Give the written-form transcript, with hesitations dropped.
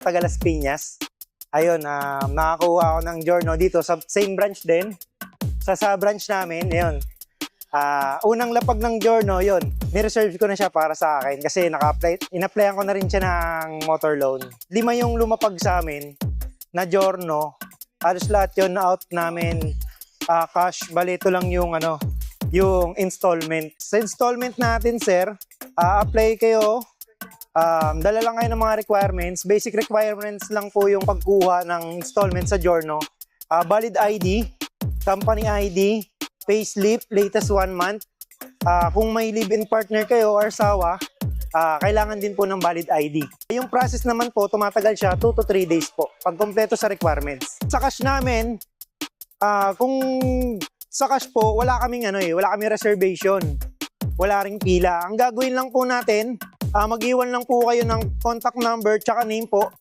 taga Las Piñas. Ayun, nakakuha ako ng Giorno dito sa same branch din. Sa branch namin, ayun. Unang lapag ng Giorno, yun. Nireserve ko na siya para sa akin kasi in-applyan ko na rin siya ng motor loan. 5 yung lumapag sa amin na Giorno. Halos lahat yun na out namin cash. Bali, ito lang yung yung installment. Sa installment natin, sir, apply kayo. Dala lang kayo ng mga requirements. Basic requirements lang po yung pagkuha ng installment sa Giorno. Valid ID, company ID, payslip, latest 1 month. Kung may live-in partner kayo or asawa, kailangan din po ng valid ID. Yung process naman po, tumatagal siya 2 to 3 days po pag kompleto sa requirements. Sa cash namin, kung sa cash po, wala kaming reservation. Wala ring pila. Ang gagawin lang po natin, mag-iwan lang po kayo ng contact number tsaka name po